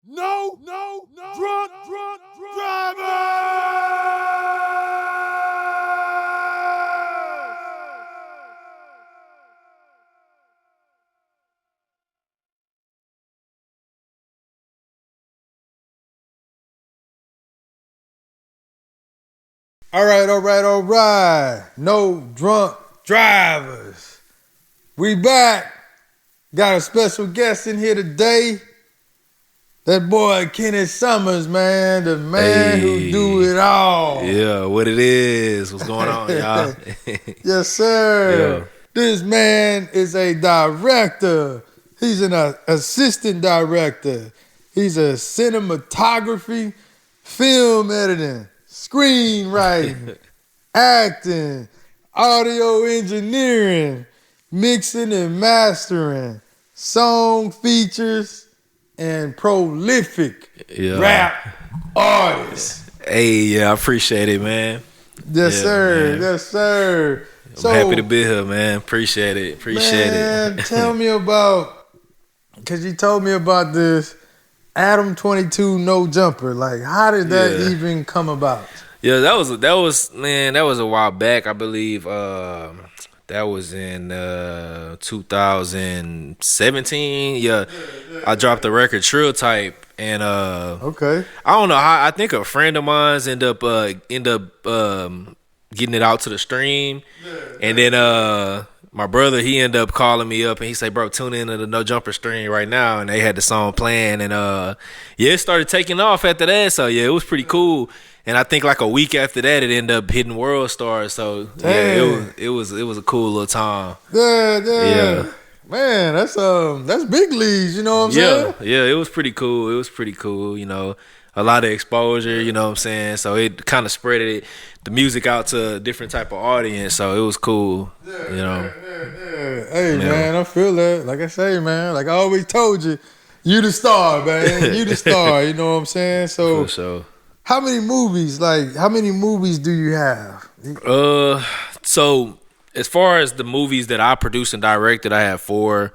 No, drunk driver! All right. No drunk drivers. We back. Got a special guest in here today. That boy Kinny Summers, man. The man who do it all. Yeah, what it is. What's going on, y'all? Yes, sir. Yeah. This man is a director. He's an assistant director. He's a cinematography, film editing, screenwriting, acting, audio engineering, mixing and mastering, song features, and prolific rap artist. Hey, yeah, I appreciate it, man. Yes, yeah, sir. Man. Yes, sir. I'm happy to be here, man. Appreciate it. Man, tell me about, because you told me about this Adam 22 No Jumper. Like, how did that even come about? Yeah, that was a while back, I believe. That was in 2017. Yeah, I dropped the record Trill Type, and okay. I don't know how. I think a friend of mine's end up getting it out to the stream, and then my brother, he ended up calling me up and he said, "Bro, tune in to the No Jumper stream right now." And they had the song playing, and it started taking off after that. So yeah, it was pretty cool. And I think like a week after that, it ended up hitting World Stars. So yeah, it was a cool little time. Yeah. Man, that's big leagues. You know what I'm saying? Yeah, it was pretty cool. You know, a lot of exposure. You know what I'm saying? So it kind of spread the music out to a different type of audience. So it was cool. You know. Yeah. Hey man, I feel that. Like I say, man. Like I always told you, you the star, man. You the star. You know what I'm saying? So. For sure. How many movies do you have? So as far as the movies that I produced and directed, I have 4.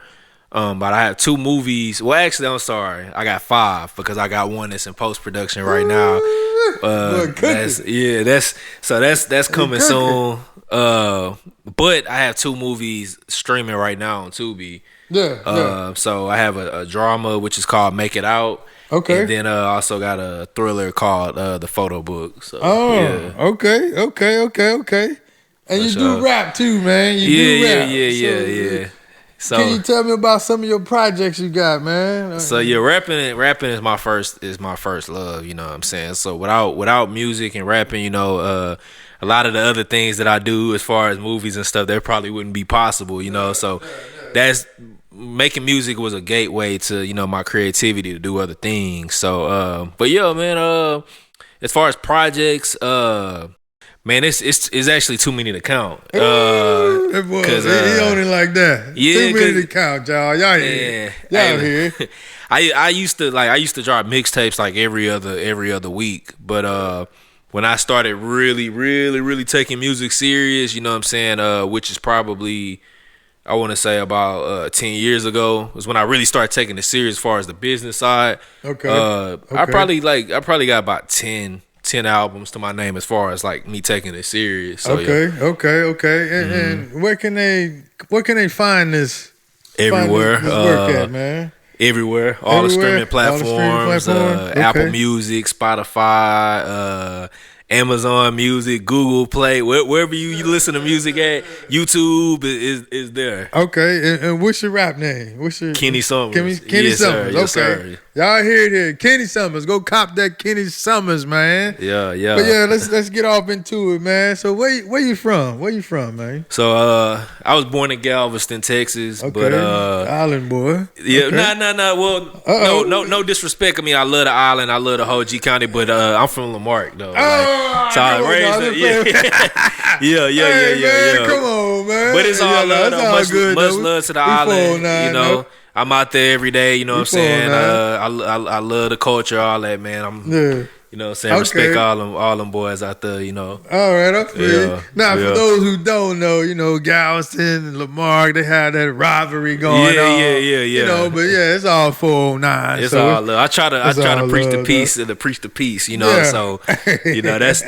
But I have 2 movies. Well, actually, I'm sorry. I got 5 because I got one that's in post production right now. That's coming soon. But I have 2 movies streaming right now on Tubi. Yeah. So I have a drama which is called Make It Out. Okay. And then I also got a thriller called The Photo Book. So, okay. And you do rap too, man. You do rap. Yeah. So can you tell me about some of your projects you got, man? So yeah, rapping is my first love, you know what I'm saying? So without music and rapping, you know, a lot of the other things that I do as far as movies and stuff, that probably wouldn't be possible, you know. So that's making music was a gateway to, you know, my creativity to do other things. So but yeah, man, as far as projects, man, it's actually too many to count. That boy, he on it like that. Yeah, too many to count, y'all. Y'all here. I used to drop mixtapes like every other week, but when I started really taking music serious, you know what I'm saying, which is probably, I want to say about 10 years ago, was when I really started taking it serious as far as the business side. Okay. I probably got about 10 albums to my name as far as like me taking it serious. So, okay. And where can they find this? Everywhere. Find this work at, man. Everywhere. All the streaming platforms. Apple Music, Spotify, Amazon Music, Google Play, wherever you listen to music at, YouTube is there. Okay, and what's your rap name? What's your Kenny Summers? Kenny yes, Summers. Sir. Yes, okay, sir. Y'all hear it here, Kenny Summers. Go cop that Kenny Summers, man. Yeah. But yeah, let's get off into it, man. So where you from? Where you from, man? So I was born in Galveston, Texas. Okay, but island boy. Yeah, okay. no. Well, no disrespect. I mean, I love the island. I love the whole G County, but I'm from Lamarck though. Yeah. Come on, man. But it's all love. Much love to the island. You know, I'm out there every day. You know what I'm saying? I love the culture, all that, man. You You know what I'm saying? Okay. Respect all them boys out there, you know. All right, I feel you. Yeah, Now, yeah. for those who don't know, you know, Galveston and Lamar, they had that rivalry going on. Yeah. You know, but yeah, it's all 409. It's so all love. I try to preach the peace and to preach the peace, you know. Yeah. So, you know, that's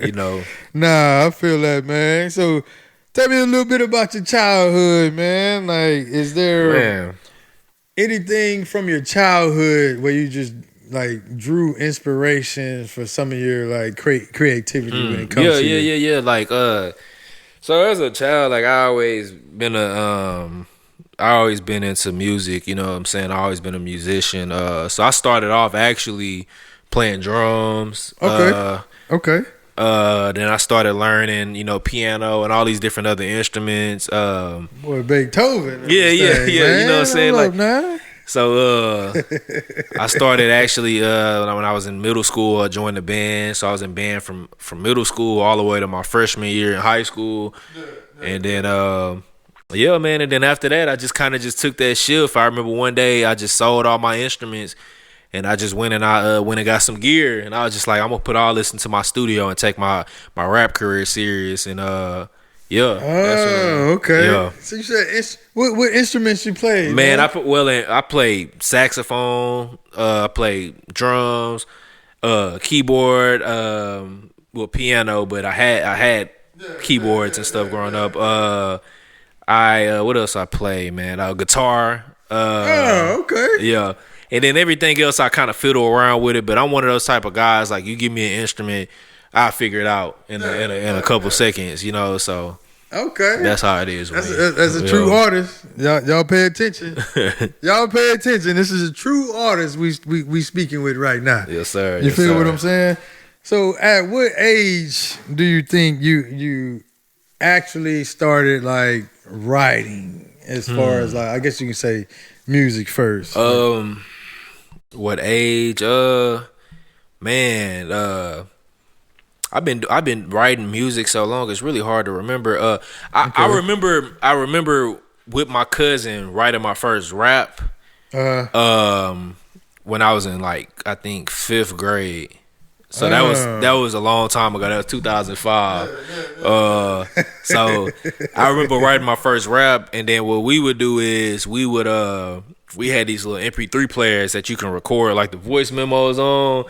you know. Nah, I feel that, man. So, tell me a little bit about your childhood, man. Like, is there anything from your childhood where you just like drew inspiration for some of your like creativity when it comes to Yeah. Like so as a child, like I always been into music, you know what I'm saying? I always been a musician. So I started off actually playing drums. Okay. Then I started learning, you know, piano and all these different other instruments. Boy, Beethoven. Yeah. You know what I'm saying? Hold up, now. So I started actually when I was in middle school. I joined the band, so I was in band from middle school all the way to my freshman year in high school, and then and then after that I just kind of just took that shift. I remember one day I just sold all my instruments, and I just went and got some gear, and I was just like, I'm gonna put all this into my studio and take my rap career serious, and okay. Yeah. So you said what instruments you played? Man, I played saxophone, I played drums, keyboard, piano, but I had keyboards and stuff growing up. What else I played, man? Guitar. Okay. Yeah. And then everything else I kind of fiddle around with it, but I'm one of those type of guys, like you give me an instrument, I'll figure it out in a couple seconds, you know, so okay. That's how it is. That's a true artist. Y'all pay attention. Y'all pay attention. This is a true artist we speaking with right now. Yes, sir. You feel what I'm saying? So at what age do you think you actually started like writing as far as like, I guess you can say music first? What age? Man, I've been writing music so long it's really hard to remember. I remember with my cousin writing my first rap. When I was in like I think 5th grade. So that was a long time ago. That was 2005. So I remember writing my first rap, and then what we would do is we had these little MP3 players that you can record like the voice memos on,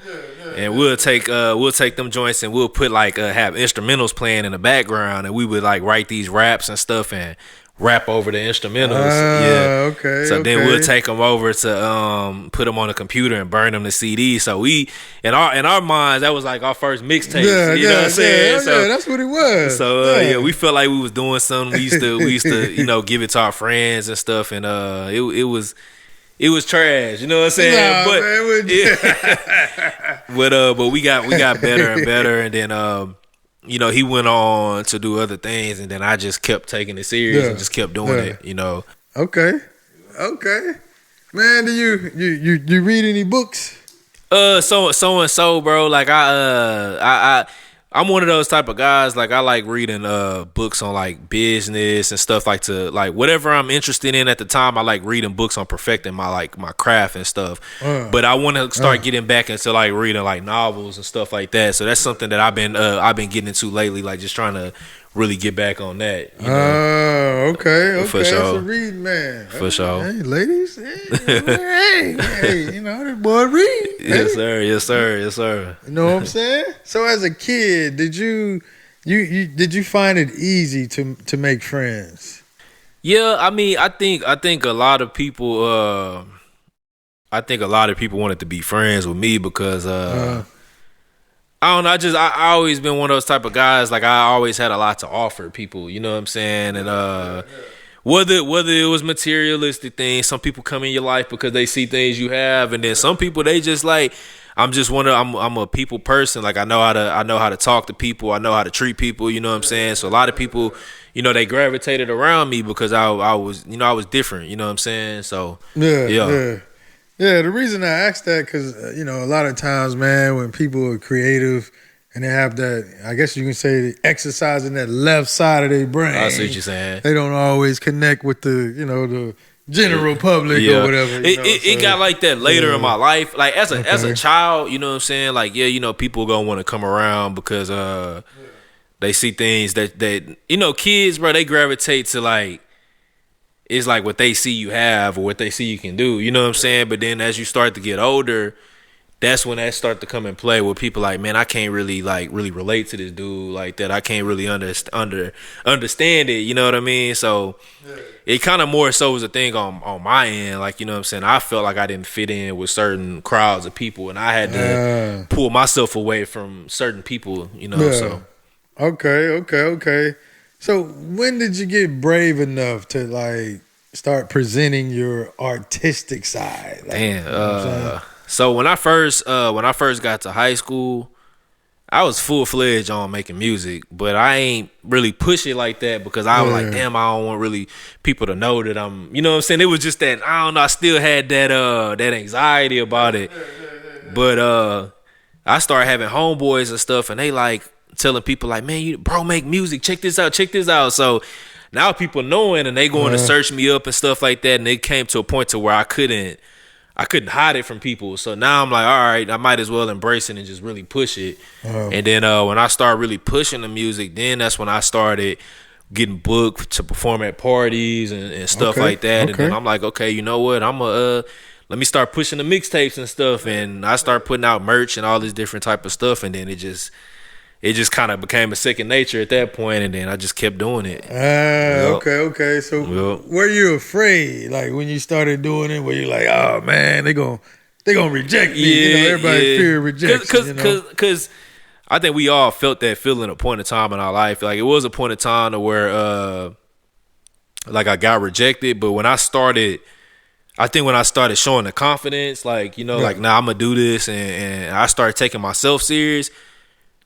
and we'll take them joints and we'll put like have instrumentals playing in the background, and we would like write these raps and stuff and rap over the instrumentals. Okay. So then we'll take them over to put them on the computer and burn them to CD. So we in our minds that was like our first mixtape. You know what I'm saying? So that's what it was. So we felt like we was doing something. We used to you know give it to our friends and stuff, and it was trash, you know what I'm saying? But we got better and better, and then you know, he went on to do other things, and then I just kept taking it serious and just kept doing it, you know. Okay. Man, do you read any books? So, bro. Like I'm one of those type of guys. Like I like reading books on like business and stuff, like to like whatever I'm interested in at the time. I like reading books on perfecting my craft and stuff. But I want to start getting back into like reading like novels and stuff like that. So that's something that I've been getting into lately. Like just trying to really get back on that. You know? Okay. For sure. That's a reading man. For sure. Hey, ladies. Hey, you know, this boy read. Yes, sir. You know what I'm saying? So as a kid, did you find it easy to make friends? Yeah, I mean, I think a lot of people wanted to be friends with me because I don't know. I always been one of those type of guys. Like I always had a lot to offer people. You know what I'm saying? And whether it was materialistic things, some people come in your life because they see things you have, and then some people they just like. I'm a people person. Like I know how to talk to people. I know how to treat people. You know what I'm saying? So a lot of people, you know, they gravitated around me because I was different. You know what I'm saying? So Yeah, the reason I asked that because, you know, a lot of times, man, when people are creative and they have that, I guess you can say exercising that left side of their brain. I see what you're saying. They don't always connect with the general public or whatever. It got like that later in my life. Like as a child, you know what I'm saying? Like, yeah, you know, people gonna want to come around because they see things that you know, kids, bro, they gravitate to like, it's like what they see you have or what they see you can do. You know what I'm saying? But then as you start to get older, that's when that start to come in play where people like, man, I can't really relate to this dude like that. I can't really understand it. You know what I mean? So it kind of more so was a thing on my end. Like, you know what I'm saying? I felt like I didn't fit in with certain crowds of people, and I had to pull myself away from certain people. You know, so okay. So when did you get brave enough to like start presenting your artistic side? Like, damn. So when I first got to high school, I was full-fledged on making music, but I ain't really push it like that because I was like, damn, I don't want really people to know that I'm, you know what I'm saying? It was just that, I don't know, I still had that anxiety about it. But I started having homeboys and stuff, and they like telling people like, man, you bro make music, check this out. So now people knowing, and they going to search me up and stuff like that, and it came to a point to where I couldn't hide it from people. So now I'm like, all right, I might as well embrace it and just really push it. And then when I started really pushing the music, then that's when I started getting booked to perform at parties and stuff like that. And then I'm like, okay, you know what? Let me start pushing the mixtapes and stuff. And I started putting out merch and all this different type of stuff. And then it just kind of became a second nature at that point, and then I just kept doing it. Okay. So were you afraid, like when you started doing it, were you like, oh man, they gonna reject me? Yeah, you know, everybody fear rejection. Because I think we all felt that feeling at a point in time in our life. Like it was a point in time to where like I got rejected, but when I started showing the confidence, like, you know, like, nah, I'm gonna do this, and I started taking myself serious.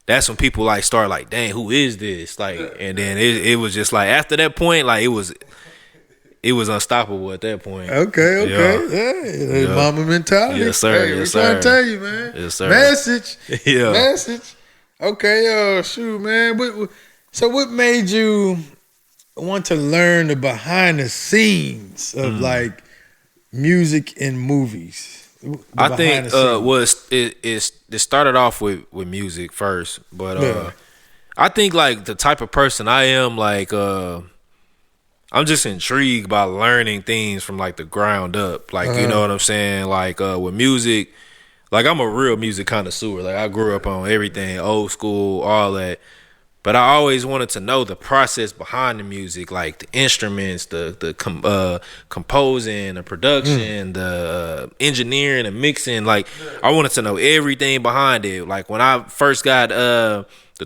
That's when people like start like, dang, who is this? Like, and then it was just like after that point, like it was unstoppable at that point. Okay. Mama mentality. Yes, sir. Hey, we're trying to tell you, man. Yes, sir. Message. Okay, shoot, man. So what made you want to learn the behind the scenes of like music and movies? I think it started off with music first, but I think like the type of person I am, like I'm just intrigued by learning things from like the ground up, like you know what I'm saying, like with music, like I'm a real music connoisseur, like I grew up on everything, old school, all that. But I always wanted to know the process behind the music, like the instruments, the composing, the production, the engineering, and mixing. Like I wanted to know everything behind it. Like when I first got the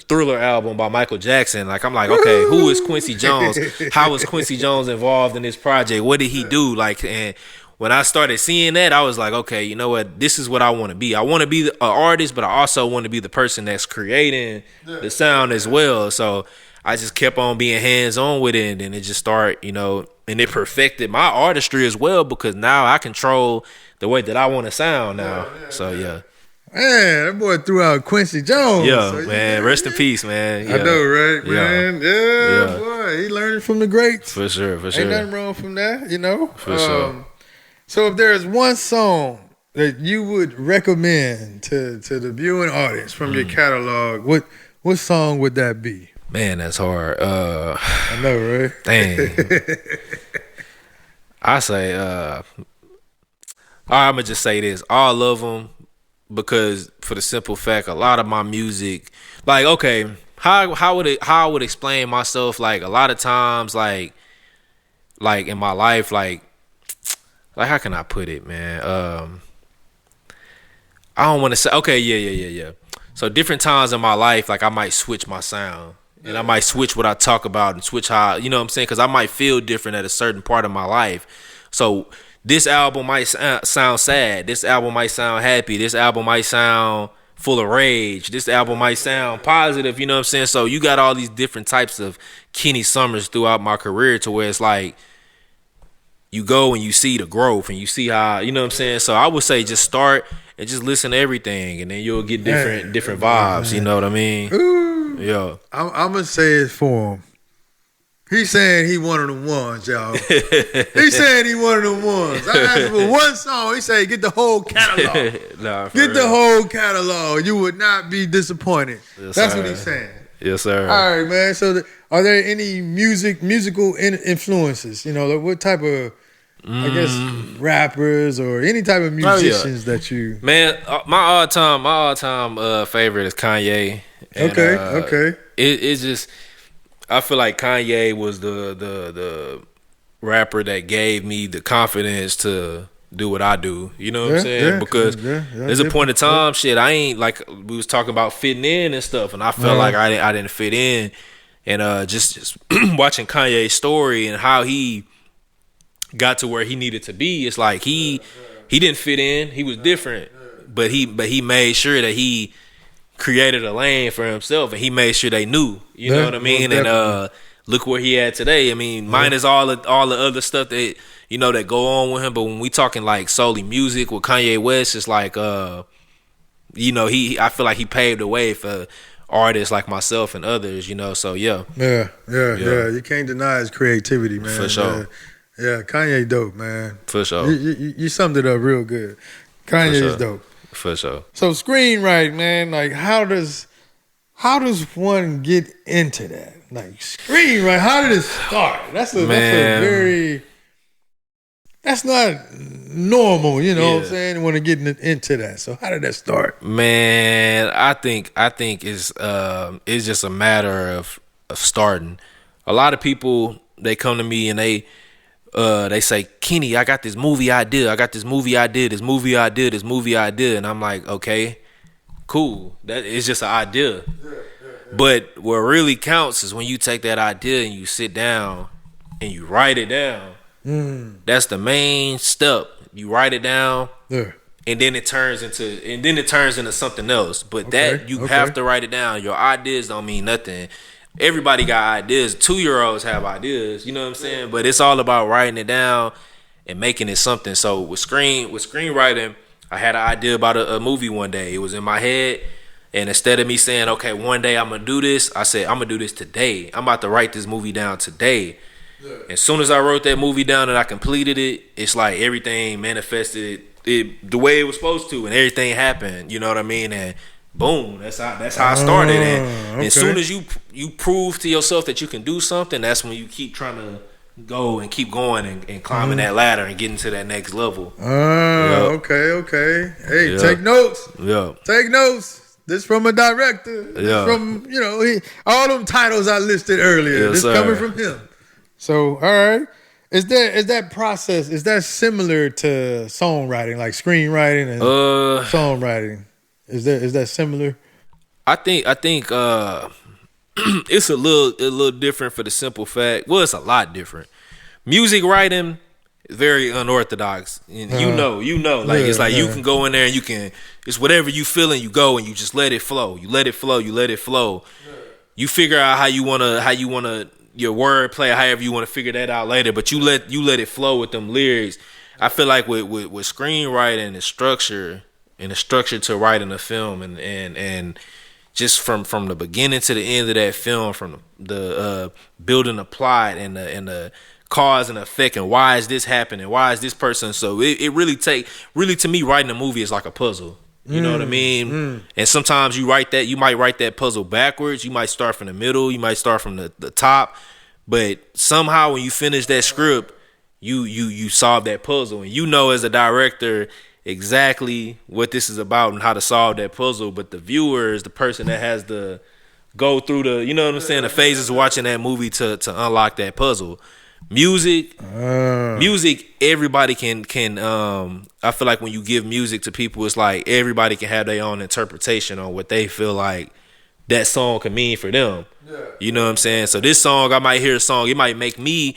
Thriller album by Michael Jackson, like I'm like, okay, who is Quincy Jones? How was Quincy Jones involved in this project? What did he do? Like, and when I started seeing that, I was like, okay, you know what? This is what I want to be. I want to be an artist, but I also want to be the person that's creating the sound as well. So I just kept on being hands-on with it, and then it just started, you know, and it perfected my artistry as well because now I control the way that I want to sound now. So, yeah. Man, that boy threw out Quincy Jones. Yeah, so, man. Rest in peace, man. Yeah. I know, right, man? Yeah, boy. He learned from the greats. For sure. Ain't nothing wrong from that, you know? For sure. So if there's one song that you would recommend to the viewing audience from your catalog, what song would that be? Man, that's hard. I know, right? Dang. I say, all right, I'm going to just say this. All of them, because for the simple fact, a lot of my music, like, okay, how I would explain myself, like, a lot of times, like in my life, like how can I put it, man? I don't want to say, okay, yeah. So different times in my life, like I might switch my sound and I might switch what I talk about and switch how, you know what I'm saying? Because I might feel different at a certain part of my life. So this album might sound sad. This album might sound happy. This album might sound full of rage. This album might sound positive, you know what I'm saying? So you got all these different types of Kinny Summers throughout my career to where it's like, you go and you see the growth and you see how, you know what I'm saying? So I would say just start and just listen to everything, and then you'll get different vibes, you know what I mean? Ooh. Yeah. I'm going to say it for him. He's saying he one of the ones, y'all. He's saying he one of the ones. I asked for one song. He said, get the whole catalog. Get the whole catalog. You would not be disappointed. Yes, That's sir. what he's saying. Yes, sir. All right, man. So, are there any musical influences? You know, like what type of, I guess, rappers or any type of musicians that you? Man, my all time favorite is Kanye. And, Okay. It's just, I feel like Kanye was the rapper that gave me the confidence to do what I do. You know what I'm saying? Because there's a point in time, shit, I ain't, like we was talking about fitting in and stuff, and I felt like I didn't fit in. And just watching Kanye's story and how he got to where he needed to be, it's like he didn't fit in. He was different, but he made sure that he created a lane for himself, and he made sure they knew. You know what I mean? And look where he at today. I mean, minus all the other stuff that that go on with him. But when we talking like solely music with Kanye West, it's like I feel like he paved the way for artists like myself and others. So yeah. You can't deny his creativity, man. For sure. Yeah, Kanye dope, man. For sure. You summed it up real good. Kanye is dope. For sure. So screenwriting, man, like how does one get into that? Like screenwriting, how did it start? That's not normal, you know what I'm saying? Want to get into that. So how did that start? Man, I think it's just a matter of starting. A lot of people, they come to me and they say, Kenny, I got this movie idea. And I'm like, okay, cool. That is just an idea. But what really counts is when you take that idea and you sit down and you write it down. That's the main step. You write it down, and then it turns into something else. But you have to write it down. Your ideas don't mean nothing. Everybody got ideas. 2-year-olds have ideas. You know what I'm saying? But it's all about writing it down and making it something. So with screenwriting, I had an idea about a movie one day. It was in my head. And instead of me saying, okay, one day I'm going to do this, I said, I'm going to do this today. I'm about to write this movie down today. As soon as I wrote that movie down and I completed it, it's like everything manifested the way it was supposed to, and everything happened. You know what I mean? And boom, that's how I started. And as soon as you prove to yourself that you can do something, that's when you keep trying to go and keep going and climbing that ladder and getting to that next level. Okay. Hey, take notes. Take notes. This from a director. This from all them titles I listed earlier. This coming from him. So, all right. Is that process, is that similar to songwriting, like screenwriting and songwriting? Is that similar? I think it's a little different for the simple fact. Well, it's a lot different. Music writing is very unorthodox. And you know, it's like you can go in there and it's whatever you feeling, you go and you just let it flow. You let it flow. You figure out how you wanna your word play, however you want to figure that out later, but you let it flow with them lyrics. I feel like with screenwriting and the structure to writing a film and just from the beginning to the end of that film, from the building a plot and the cause and effect and why is this happening, why is this person, so it really to me, writing a movie is like a puzzle. You know what I mean? And sometimes you might write that puzzle backwards. You might start from the middle. You might start from the top. But somehow when you finish that script, you solve that puzzle. And as a director exactly what this is about and how to solve that puzzle. But the viewer is the person that has to go through the phases of watching that movie to unlock that puzzle. Music, everybody can. I feel like when you give music to people, it's like everybody can have their own interpretation on what they feel like that song can mean for them. You know what I'm saying? So this song, I might hear a song, it might make me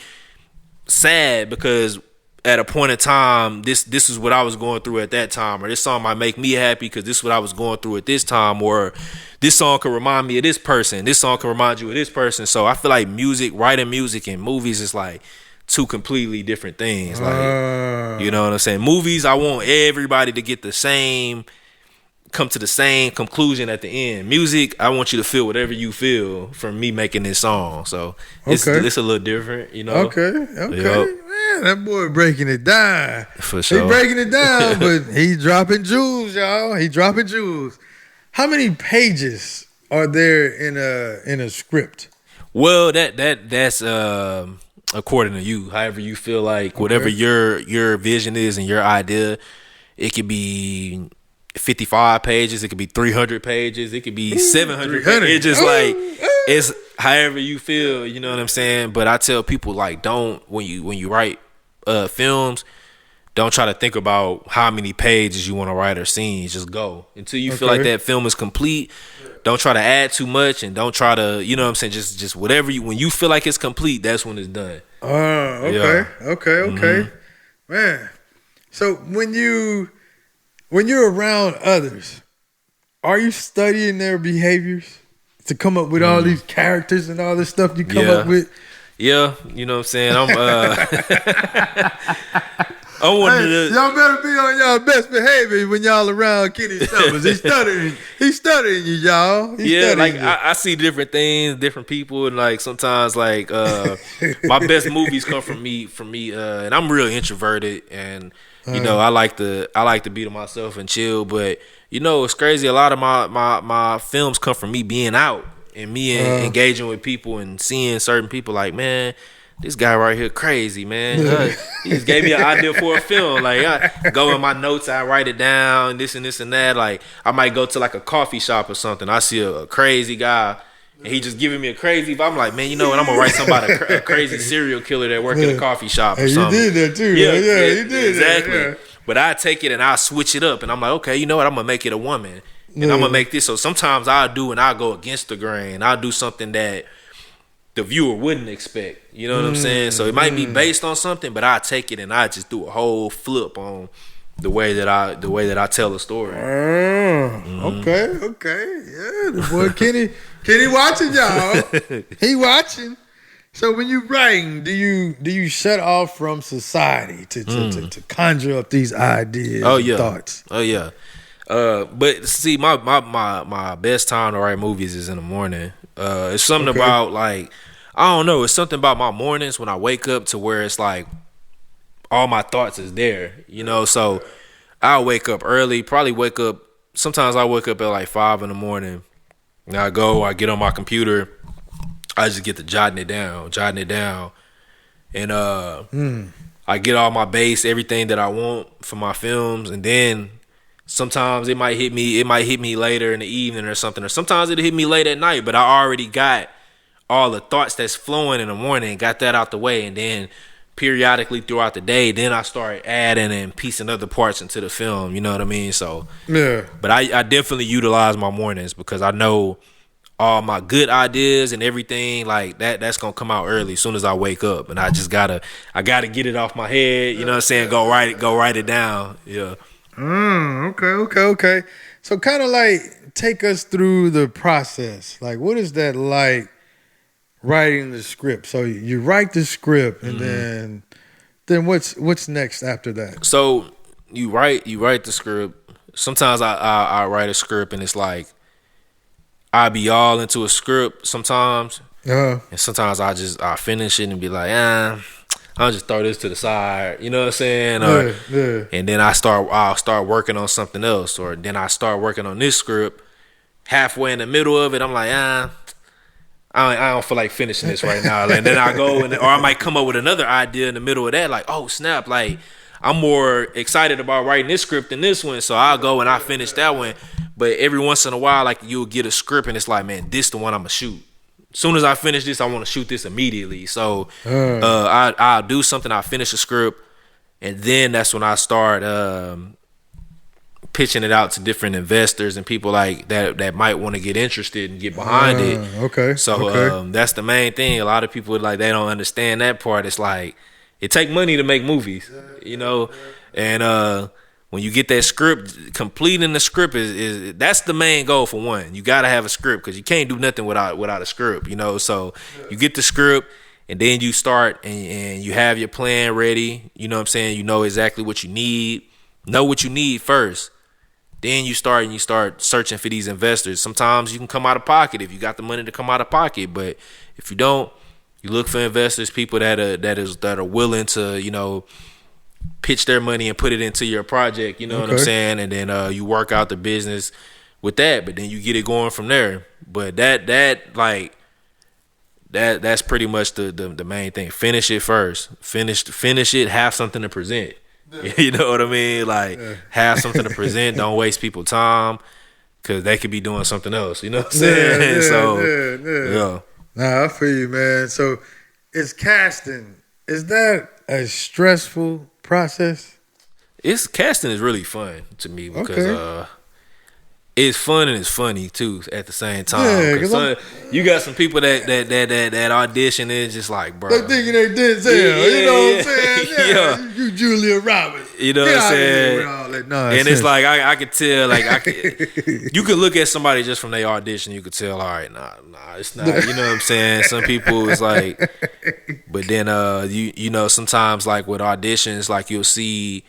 sad because at a point in time, this is what I was going through at that time, or this song might make me happy because this is what I was going through at this time, or this song can remind me of this person, this song can remind you of this person. So I feel like writing music and movies is like two completely different things. Like, you know what I'm saying? Movies, I want everybody to get the same come to the same conclusion at the end. Music, I want you to feel whatever you feel from me making this song. So it's Okay. a little different, you know. Okay. Yup. Man, that boy breaking it down. For sure. He breaking it down, but he dropping jewels, y'all. He dropping jewels. How many pages are there in a script? Well, that's according to you. However you feel like, whatever your vision is and your idea, it could be 55 pages, it could be 300 pages, it could be 700 pages. It's just like, it's however you feel, you know what I'm saying? But I tell people, like, don't, when you write films, don't try to think about how many pages you want to write or scenes. Just go until you feel like that film is complete. Don't try to add too much, and don't try to, you know what I'm saying, just whatever when you feel like it's complete, that's when it's done. Okay. Mm-hmm. Man. So when you're around others, are you studying their behaviors to come up with all these characters and all this stuff you come up with? Yeah, you know what I'm saying? I'm one of the... Y'all better be on y'all best behavior when y'all around Kinny Summers. He's studying you, y'all. I see different things, different people, and like sometimes like my best movies come from me, and I'm real introverted, and you know, I like to be to myself and chill. But you know, it's crazy. A lot of my films come from me being out and me engaging with people and seeing certain people. Like, man, this guy right here crazy, man. He just gave me an idea for a film. Like, I go in my notes, I write it down, this and this and that. Like, I might go to like a coffee shop or something. I see a crazy guy, and he just giving me a crazy vibe. I'm like, man, you know what? I'm gonna write somebody a crazy serial killer that work in a coffee shop or something. You did that too. Yeah, you did exactly. That, yeah. But I take it and I switch it up, and I'm like, okay, you know what? I'm gonna make it a woman, and I'm gonna make this. So sometimes I'll go against the grain. I'll do something that the viewer wouldn't expect. You know what I'm saying? So it might be based on something, but I take it and I just do a whole flip on the way that I tell a story. Okay. Yeah, the boy Kenny watching y'all. He watching. So when you writing, do you shut off from society to conjure up these ideas and thoughts? Oh yeah. But see, my best time to write movies is in the morning. It's something about like, I don't know, it's something about my mornings when I wake up to where it's like all my thoughts is there, you know. So I'll wake up early, sometimes I wake up at like 5 in the morning, and I get on my computer, I just get to jotting it down, and I get all my base, everything that I want for my films, and then sometimes it might hit me later in the evening or something, or sometimes it'll hit me late at night, but I already got all the thoughts that's flowing in the morning, got that out the way, and then periodically throughout the day, then I start adding and piecing other parts into the film, you know what I mean? So yeah. But I definitely utilize my mornings because I know all my good ideas and everything like that's gonna come out early as soon as I wake up, and I gotta get it off my head, you know what I'm saying? Go write it down. Yeah. Okay. So kind of like take us through the process. Like, what is that like writing the script? So you write the script, and then what's next after that? So you write the script. Sometimes I write a script and it's like I be all into a script sometimes, and sometimes I finish it and be like, I'll just throw this to the side, you know what I'm saying? And then I'll start working on something else, or then I start working on this script. Halfway in the middle of it, I'm like, I don't feel like finishing this right now. And then I go or I might come up with another idea in the middle of that, like, oh snap, like I'm more excited about writing this script than this one, so I'll go and I finish that one. But every once in a while, like, you'll get a script and it's like, man, this the one I'm gonna shoot. As soon as I finish this, I want to shoot this immediately. So I'll do something, I'll finish the script, and then that's when I start pitching it out to different investors and people like that might want to get interested and get behind it. So that's the main thing. A lot of people, like, they don't understand that part. It's like, it take money to make movies, you know, and when you get that script, completing the script is that's the main goal for one. You gotta have a script because you can't do nothing without a script, you know. So you get the script, and then you start and you have your plan ready. You know what I'm saying? You know exactly what you need. Know what you need first. Then you start searching for these investors. Sometimes you can come out of pocket if you got the money to come out of pocket, but if you don't, you look for investors, people that are willing to, you know, pitch their money and put it into your project. You know what I'm saying? And then you work out the business with that, but then you get it going from there. But that's pretty much the main thing. Finish it first. Finish it. Have something to present. You know what I mean? Like, have something to present. Don't waste people's time, because they could be doing something else. You know what I'm saying? Yeah. Nah, I feel you, man. So, is casting, is that a stressful process? Casting is really fun to me, because it's fun and it's funny too at the same time. Yeah, you got some people that audition and it's just like, bro, they thinking they did you know what I'm saying? Yeah. You Julia Roberts. You know what I'm saying? And it's like I could tell, like you could look at somebody just from their audition, you could tell, all right, nah, it's not. You know what I'm saying? Some people is like, but then you know, sometimes like with auditions, like you'll see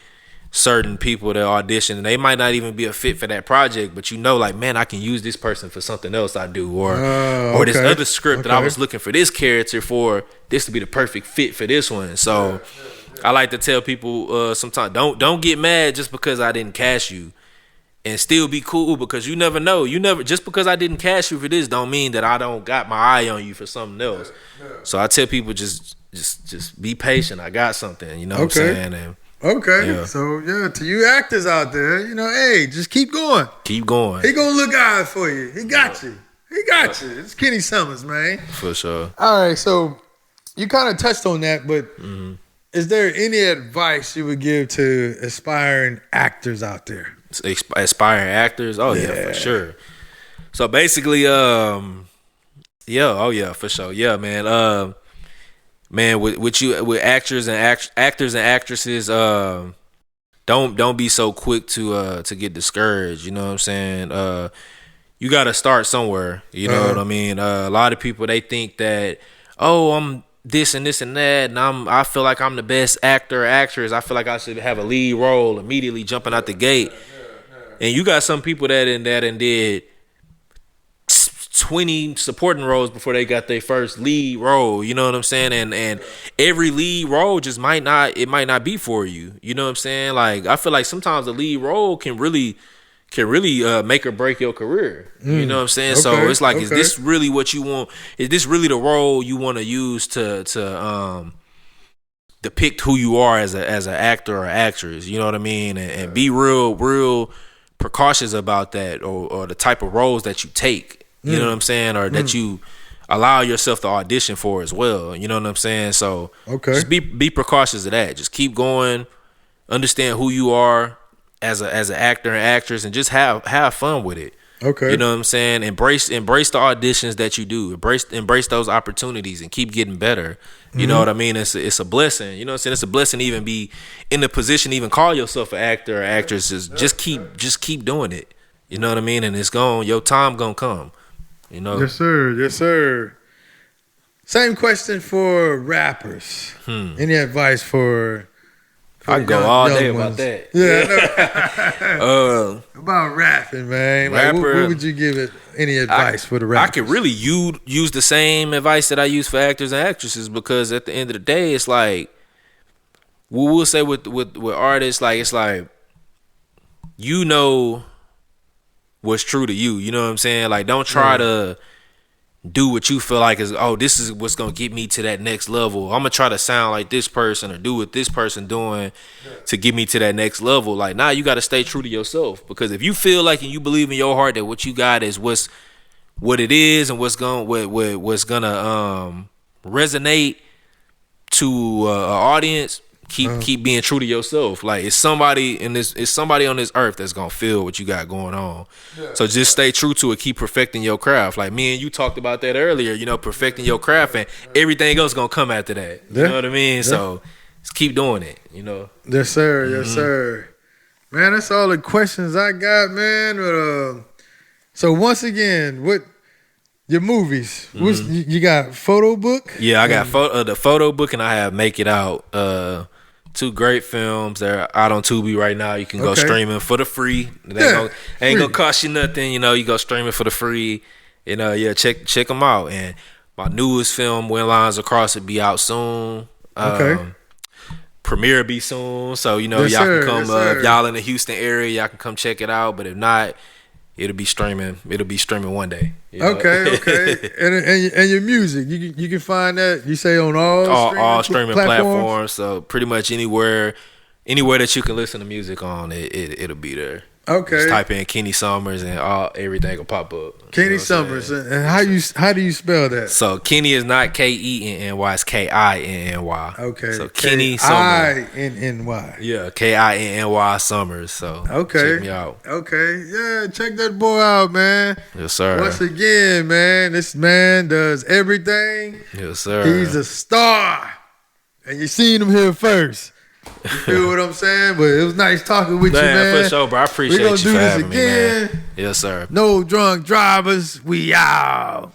certain people that audition and they might not even be a fit for that project, but you know, like, man, I can use this person for something else I do, or this other script that I was looking for this character for, this to be the perfect fit for this one. So I like to tell people sometimes don't get mad just because I didn't cast you, and still be cool, because you never know. Just because I didn't cast you for this don't mean that I don't got my eye on you for something else. So I tell people just be patient. I got something, you know what I'm saying? And so to you actors out there, you know, hey, just keep going. Keep going. He gonna look out for you. He got you. He got you. It's Kinny Summers, man. For sure. All right, so you kind of touched on that, but is there any advice you would give to aspiring actors out there? Aspiring actors? Oh yeah, for sure. So basically, for sure. Yeah, man. Man, with actors and actresses, don't be so quick to get discouraged. You know what I'm saying? You got to start somewhere. You know what I mean? A lot of people, they think that, oh, I'm this and this and that, and I feel like I'm the best actor or actress. I feel like I should have a lead role immediately jumping out the gate. And you got some people that did 20 supporting roles before they got their first lead role. You know what I'm saying? And every lead role just might not be for you. You know what I'm saying? Like, I feel like sometimes the lead role can really make or break your career. You know what I'm saying? So it's like, is this really what you want? Is this really the role you want to use to depict who you are as an actor or actress? You know what I mean? And be real precautious about that, or the type of roles that you take. You know what I'm saying? Or that you allow yourself to audition for as well. You know what I'm saying? So just be precautious of that. Just keep going. Understand who you are as an actor and actress, and just have fun with it. You know what I'm saying? Embrace the auditions that you do. Embrace those opportunities and keep getting better. You know what I mean? It's a blessing. You know what I'm saying? It's a blessing to even be in the position, even call yourself an actor or actress. Just keep doing it. You know what I mean? And your time gonna come. You know? Yes, sir. Same question for rappers. Any advice for I go all day about that. Yeah. About rapping, man. Like, what would you give it? Any advice for the rappers? I could really use the same advice that I use for actors and actresses, because at the end of the day, it's like, we'll say with artists, like, it's like, you know what's true to you. You know what I'm saying? Like, don't try to do what you feel like is, this is what's gonna get me to that next level. I'm gonna try to sound like this person or do what this person doing to get me to that next level. Like, nah, you got to stay true to yourself, because if you feel like and you believe in your heart that what you got is what it is and what's gonna resonate to an audience, keep being true to yourself. Like, it's somebody on this earth that's gonna feel what you got going on. So just stay true to it. Keep perfecting your craft. Like, me and you talked about that earlier. You know, perfecting your craft, and everything else gonna come after that. You know what I mean? So just keep doing it. You know. Yes, sir. Yes, sir. Man, that's all the questions I got, man. But so once again, what your movies? You got photo book? Yeah, I got the photo book, and I have Make It Out Two great films. They're out on Tubi right now. You can go streaming for the free. It ain't gonna cost you nothing. You know, you go streaming for the free. You know, yeah, check them out. And my newest film, When Lines Across, will be out soon. Premiere be soon. So, you know, y'all can come. If y'all in the Houston area, y'all can come check it out. But if not, it'll be streaming. It'll be streaming one day. You know? Okay. and your music, you can find that. You say on all streaming platforms. So pretty much anywhere that you can listen to music on, it'll be there. Okay. Just type in Kinny Summers and everything will pop up. Kenny Summers. And how do you spell that? So Kenny is not Kenny, it's Kinny. Okay. So Kinny Summers. Kinny. Yeah, Kinny Summers. So check me out. Okay. Yeah, check that boy out, man. Yes, sir. Once again, man, this man does everything. Yes, sir. He's a star. And you seen him here first. You feel what I'm saying? But it was nice talking with you, man. For sure, bro. I appreciate you for having me, man. Yes, sir. No drunk drivers. We out.